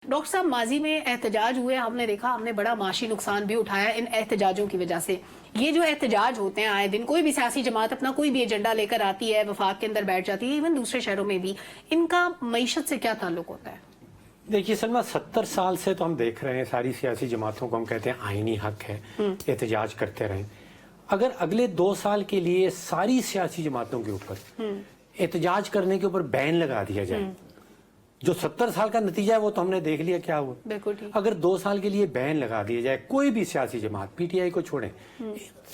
Doctor صاحب ماضی میں احتجاج ہوئے، ہم نے دیکھا، ہم نے بڑا معاشی نقصان بھی اٹھایا ان احتجاجوں کی وجہ سے۔ یہ جو احتجاج ہوتے ہیں آئے دن، کوئی بھی سیاسی جماعت اپنا کوئی بھی ایجنڈا لے کر آتی ہے، وفاق کے اندر بیٹھ جاتی ہے، ایون دوسرے شہروں میں بھی، ان کا معیشت سے کیا تعلق ہوتا ہے؟ دیکھیے سلمہ، 70 سال سے تو ہم دیکھ رہے ہیں ساری سیاسی جماعتوں کو ہم کہتے ہیں آئینی حق ہے احتجاج کرتے رہیں۔ اگر اگلے 2 سال کے لیے ساری سیاسی جماعتوں کے اوپر احتجاج کرنے کے اوپر بین لگا دیا جائے، جو 70 سال کا نتیجہ ہے وہ تو ہم نے دیکھ لیا کیا ہوا۔ بالکل ٹھیک۔ اگر 2 سال کے لیے بین لگا دیا جائے، کوئی بھی سیاسی جماعت، پی ٹی آئی کو چھوڑیں،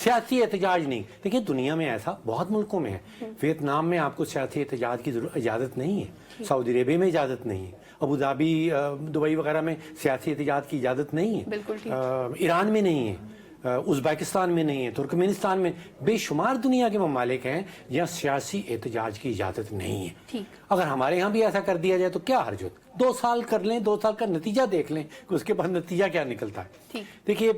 سیاسی احتجاج نہیں، دیکھیں دنیا میں ایسا بہت ملکوں میں ہے۔ ویتنام میں آپ کو سیاسی احتجاج کی اجازت نہیں ہے، سعودی عربیہ میں اجازت نہیں ہے، ابو ظہبی، دبئی وغیرہ میں سیاسی احتجاج کی اجازت نہیں ہے، ایران میں نہیں ہے، ازبیکستان میں نہیں ہے، ترکمانستان میں، بے شمار دنیا کے ممالک ہیں جہاں سیاسی احتجاج کی اجازت نہیں ہے۔ اگر ہمارے ہاں بھی ایسا کر دیا جائے تو کیا حرج ہوتا؟ 2 سال کر لیں، 2 سال کا نتیجہ دیکھ لیں کہ اس کے بعد نتیجہ کیا نکلتا ہے۔ دیکھیے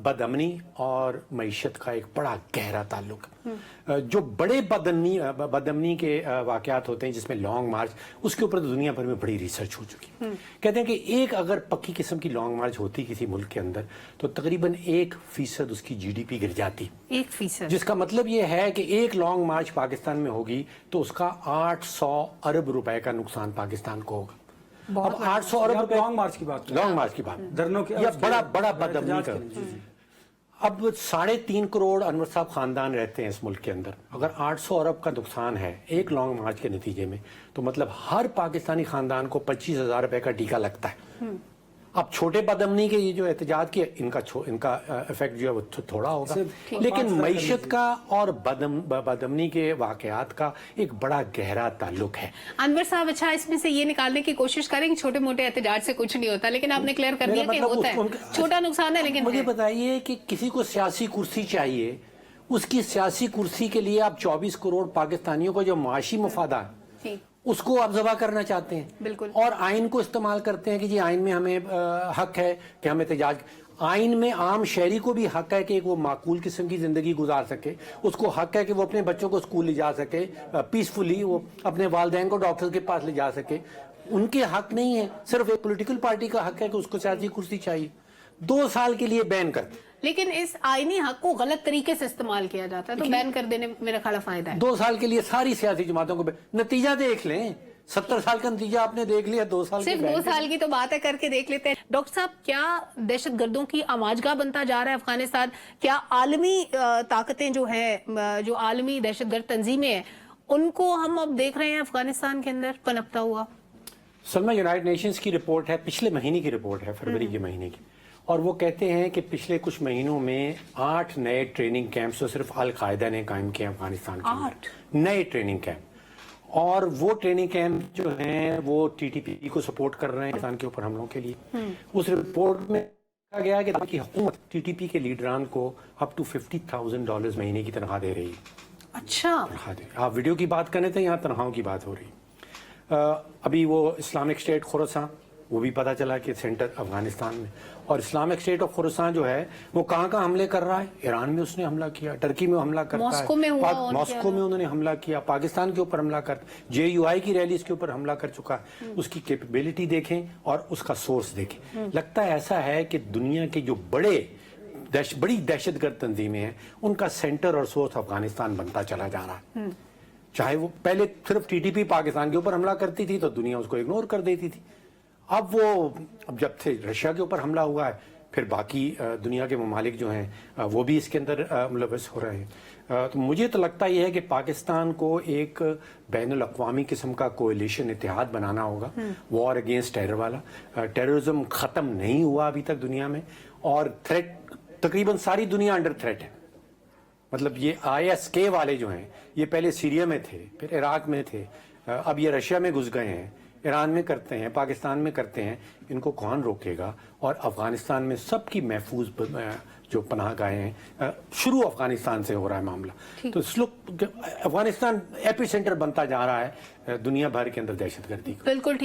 بدامنی اور معیشت کا ایک بڑا گہرا تعلق ہے۔ جو بڑے بدامنی کے واقعات ہوتے ہیں جس میں لانگ مارچ، اس کے اوپر دنیا بھر میں بڑی ریسرچ ہو چکی ہے۔ کہتے ہیں کہ ایک اگر پکی قسم کی لانگ مارچ ہوتی کسی ملک کے اندر تو تقریباً 1% اس کی جی ڈی پی گر جاتی، 1%، جس کا مطلب یہ ہے کہ ایک لانگ مارچ پاکستان میں ہوگی تو اس کا 800 ارب روپے کا نقصان پاکستان کو ہوگا۔ اب 800 ارب روپے لانگ مارچ کی بات دھرنوں کی، یہ بڑا بدامنی کا۔ اب 3.5 کروڑ انور صاحب خاندان رہتے ہیں اس ملک کے اندر، اگر 800 ارب کا نقصان ہے ایک لانگ مارچ کے نتیجے میں تو مطلب ہر پاکستانی خاندان کو 25,000 روپے کا ٹیکہ لگتا ہے۔ اب چھوٹے بدامنی کے یہ جو احتجاج کیا، ان کا افیکٹ جو ہے وہ تھوڑا ہوگا، لیکن معیشت کا اور بدامنی کے واقعات کا ایک بڑا گہرا تعلق ہے۔ انور صاحب اچھا اس میں سے یہ نکالنے کی کوشش کریں کہ چھوٹے موٹے احتجاج سے کچھ نہیں ہوتا، لیکن آپ نے کلیئر کر دیا کہ ہوتا ہے، چھوٹا نقصان ہے لیکن مجھے بتائیے کہ کسی کو سیاسی کرسی چاہیے، اس کی سیاسی کرسی کے لیے آپ 24 کروڑ پاکستانیوں کو جو معاشی مفادات اس کو آپ ذبح کرنا چاہتے ہیں، بالکل، اور آئین کو استعمال کرتے ہیں کہ جی آئین میں ہمیں حق ہے کہ ہم احتجاج، آئین میں عام شہری کو بھی حق ہے کہ وہ معقول قسم کی زندگی گزار سکے، اس کو حق ہے کہ وہ اپنے بچوں کو اسکول لے جا سکے پیسفلی، وہ اپنے والدین کو ڈاکٹر کے پاس لے جا سکے۔ ان کے حق نہیں ہے، صرف ایک پولیٹیکل پارٹی کا حق ہے کہ اس کو سیاسی کرسی چاہیے۔ 2 سال کے لیے بین کرتے، لیکن اس آئینی حق کو غلط طریقے سے استعمال کیا جاتا ہے تو بین کر دینے میرا خیال فائدہ ہے۔ 2 سال کے لیے ساری سیاسی جماعتوں کو نتیجہ دیکھ لیں، 70 سال کا نتیجہ آپ نے دیکھ لیا، 2 سال صرف 2 سال کی تو بات ہے، کر کے دیکھ لیتے ہیں۔ ڈاکٹر صاحب کیا دہشت گردوں کی آماجگاہ بنتا جا رہا ہے افغانستان؟ کیا عالمی طاقتیں جو ہیں، جو عالمی دہشت گرد تنظیمیں ہیں، ان کو ہم اب دیکھ رہے ہیں افغانستان کے اندر پنپتا ہوا؟ سلمہ، یونائٹڈ نیشنز کی رپورٹ ہے، پچھلے مہینے کی رپورٹ ہے، فروری کے مہینے کی، اور وہ کہتے ہیں کہ پچھلے کچھ مہینوں میں 8 نئے ٹریننگ کیمپس تو صرف القاعدہ نے قائم کیے افغانستان کے اندر، نئے ٹریننگ کیمپ، اور وہ ٹریننگ کیمپ جو ہیں وہ ٹی ٹی پی کو سپورٹ کر رہے ہیں پاکستان کے اوپر حملوں کے لیے۔ اس رپورٹ میں کہا گیا کہ کی حکومت ٹی ٹی پی کے لیڈران کو اپ ٹو $50,000 مہینے کی تنخواہ دے رہی ہے۔ اچھا، آپ ویڈیو کی بات کرنے تھے، یہاں تنخواہوں کی بات ہو رہی ہے۔ ابھی وہ اسلامک اسٹیٹ خراسان، وہ بھی پتہ چلا کہ سینٹر افغانستان میں، اور اسلامک اسٹیٹ آف خراسان جو ہے وہ کہاں حملے کر رہا ہے؟ ایران میں اس نے حملہ کیا، ٹرکی میں حملہ کرتا ہے، ماسکو میں انہوں نے حملہ کیا، پاکستان کے اوپر حملہ کرتا، جے یو آئی کی ریلیز کے اوپر حملہ کر چکا ہے۔ اس کی کیپیبلٹی دیکھیں اور اس کا سورس دیکھیں، لگتا ہے ایسا ہے کہ دنیا کے جو بڑی دہشت گرد تنظیمیں ہیں ان کا سینٹر اور سورس افغانستان بنتا چلا جا رہا ہے۔ چاہے وہ پہلے صرف ٹی ٹی پی پاکستان کے اوپر حملہ کرتی تھی تو دنیا اس کو اگنور کر دیتی تھی، اب جب سے رشیا کے اوپر حملہ ہوا ہے پھر باقی دنیا کے ممالک جو ہیں وہ بھی اس کے اندر ملوث ہو رہے ہیں۔ تو مجھے تو لگتا یہ ہے کہ پاکستان کو ایک بین الاقوامی قسم کا کولیشن، اتحاد بنانا ہوگا، وار اگینسٹ ٹیرر والا۔ ٹیررزم ختم نہیں ہوا ابھی تک دنیا میں، اور تھریٹ تقریباً ساری دنیا انڈر تھریٹ ہے۔ مطلب یہ آئی ایس کے والے جو ہیں یہ پہلے سیریا میں تھے، پھر عراق میں تھے، اب یہ رشیا میں گھس گئے ہیں، ایران میں کرتے ہیں، پاکستان میں کرتے ہیں، ان کو کون روکے گا؟ اور افغانستان میں سب کی محفوظ جو پناہ گاہیں ہیں، شروع افغانستان سے ہو رہا ہے معاملہ، تو اس وقت افغانستان ایپی سینٹر بنتا جا رہا ہے دنیا بھر کے اندر دہشت گردی کا۔ بالکل ٹھیک۔